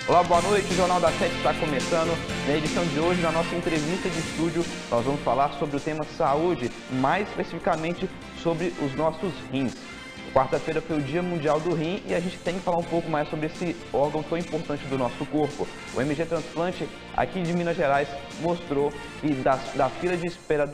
Olá, boa noite, o Jornal da Sete está começando. Na edição de hoje, na nossa entrevista de estúdio, nós vamos falar sobre o tema saúde, mais especificamente sobre os nossos rins. Quarta-feira foi o Dia Mundial do Rim e a gente tem que falar um pouco mais sobre esse órgão tão importante do nosso corpo. O MG Transplante, aqui de Minas Gerais, mostrou que da fila de espera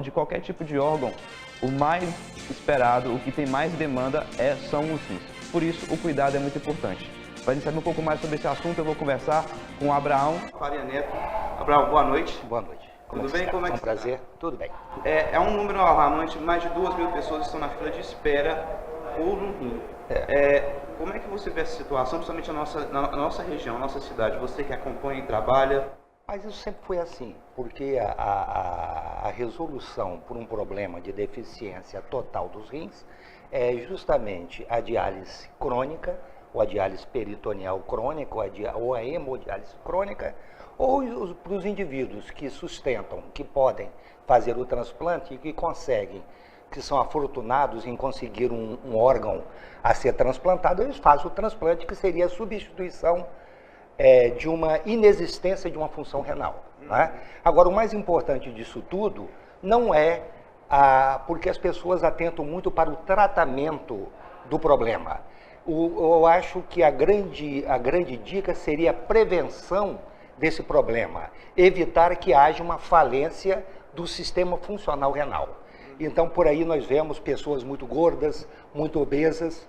de qualquer tipo de órgão, o mais esperado, o que tem mais demanda são os rins. Por isso, o cuidado é muito importante. Para a gente saber um pouco mais sobre esse assunto, eu vou conversar com o Abraão Faria Neto. Abraão, boa noite. Boa noite. Tudo bem? Como é que é um prazer. Tudo bem. É um número alarmante, mais de 2.000 pessoas estão na fila de espera por um rim. Como é que você vê essa situação, principalmente na nossa região, na nossa cidade? Você que acompanha e trabalha. Mas isso sempre foi assim, porque a resolução por um problema de deficiência total dos rins é justamente a diálise crônica, ou a diálise peritoneal crônica, ou a hemodiálise crônica, ou para os indivíduos que sustentam, que podem fazer o transplante e que conseguem, que são afortunados em conseguir um órgão a ser transplantado, eles fazem o transplante, que seria a substituição de uma inexistência de uma função renal. Né? Agora, o mais importante disso tudo não é porque as pessoas atentam muito para o tratamento do problema. Eu acho que a grande dica seria a prevenção desse problema, evitar que haja uma falência do sistema funcional renal. Então, por aí nós vemos pessoas muito gordas, muito obesas,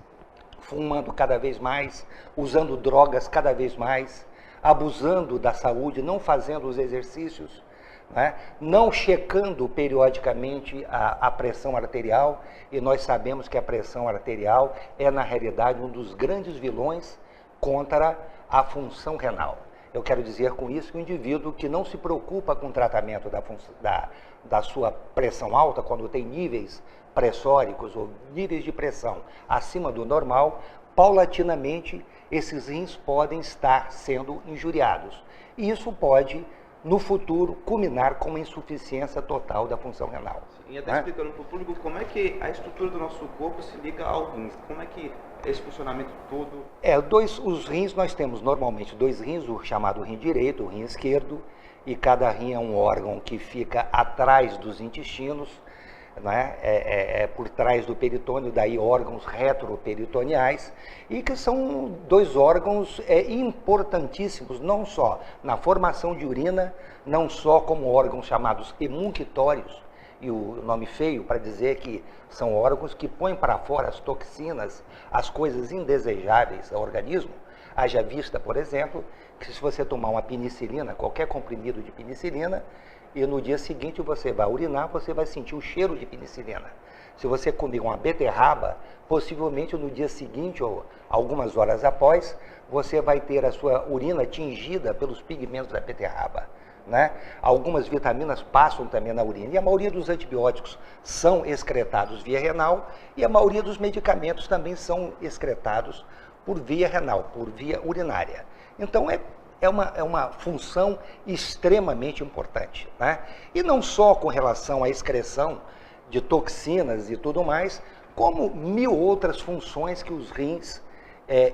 fumando cada vez mais, usando drogas cada vez mais, abusando da saúde, não fazendo os exercícios, né? Não checando periodicamente a pressão arterial, e nós sabemos que a pressão arterial é, na realidade, um dos grandes vilões contra a função renal. Eu quero dizer com isso que o indivíduo que não se preocupa com o tratamento da sua pressão alta, quando tem níveis pressóricos ou níveis de pressão acima do normal, paulatinamente esses rins podem estar sendo injuriados. E isso pode, no futuro, culminar com uma insuficiência total da função renal. E até explicando para o público como é que a estrutura do nosso corpo se liga ao rins, como é que esse funcionamento todo... Os rins, nós temos normalmente dois rins, o chamado rim direito, o rim esquerdo, e cada rim é um órgão que fica atrás dos intestinos, né? Por trás do peritônio, daí órgãos retroperitoneais, e que são dois órgãos importantíssimos, não só na formação de urina, não só como órgãos chamados emunctórios, e o nome feio para dizer que são órgãos que põem para fora as toxinas, as coisas indesejáveis ao organismo. Haja vista, por exemplo, que se você tomar uma penicilina, qualquer comprimido de penicilina, e no dia seguinte você vai urinar, você vai sentir o cheiro de penicilina. Se você comer uma beterraba, possivelmente no dia seguinte ou algumas horas após, você vai ter a sua urina tingida pelos pigmentos da beterraba. Né? Algumas vitaminas passam também na urina, e a maioria dos antibióticos são excretados via renal, e a maioria dos medicamentos também são excretados por via renal, por via urinária. Então é uma função extremamente importante, né? E não só com relação à excreção de toxinas e tudo mais, como mil outras funções que os rins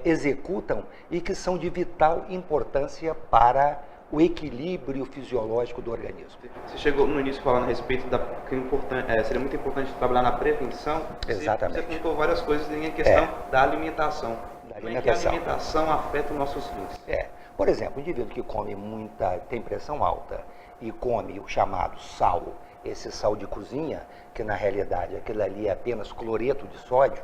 executam e que são de vital importância para o equilíbrio fisiológico do organismo. Você chegou no início falando a respeito que seria muito importante trabalhar na prevenção. Exatamente. Você contou várias coisas em questão da alimentação. Como é que a alimentação afeta os nossos rins? Por exemplo, o indivíduo que tem pressão alta e come o chamado sal, esse sal de cozinha, que na realidade aquilo ali é apenas cloreto de sódio,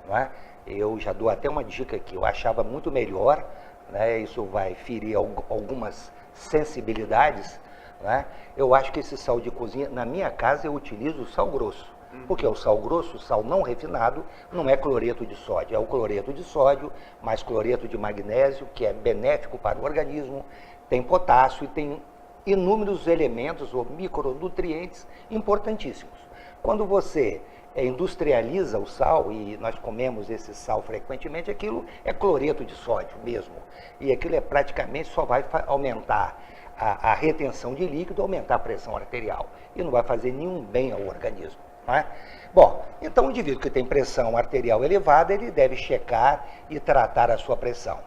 não é? Eu já dou até uma dica aqui, eu achava muito melhor, né? Isso vai ferir algumas sensibilidades, né? Eu acho que esse sal de cozinha, na minha casa eu utilizo o sal grosso. Porque o sal grosso, o sal não refinado, não é cloreto de sódio, é o cloreto de sódio mais cloreto de magnésio, que é benéfico para o organismo, tem potássio e tem inúmeros elementos ou micronutrientes importantíssimos. Quando você industrializa o sal, e nós comemos esse sal frequentemente, aquilo é cloreto de sódio mesmo, e aquilo praticamente só vai aumentar a retenção de líquido, aumentar a pressão arterial, e não vai fazer nenhum bem ao organismo. Né? Bom, então o indivíduo que tem pressão arterial elevada, ele deve checar e tratar a sua pressão.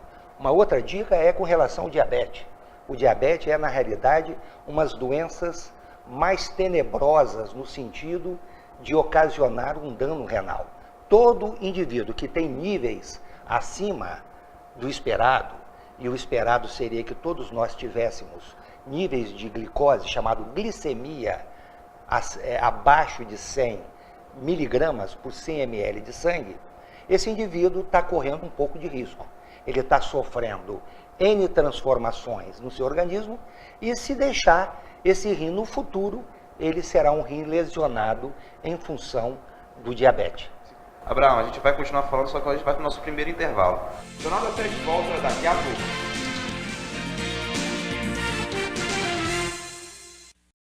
Uma outra dica é com relação ao diabetes. O diabetes é, na realidade, umas doenças mais tenebrosas no sentido de ocasionar um dano renal. Todo indivíduo que tem níveis acima do esperado, e o esperado seria que todos nós tivéssemos níveis de glicose, chamado glicemia, abaixo de 100 miligramas por 100 ml de sangue, esse indivíduo está correndo um pouco de risco. Ele está sofrendo N transformações no seu organismo e, se deixar esse rim no futuro, ele será um rim lesionado em função do diabetes. Abraão, a gente vai continuar falando, só que a gente vai para o nosso primeiro intervalo. O Jornal da 7 volta daqui a pouco.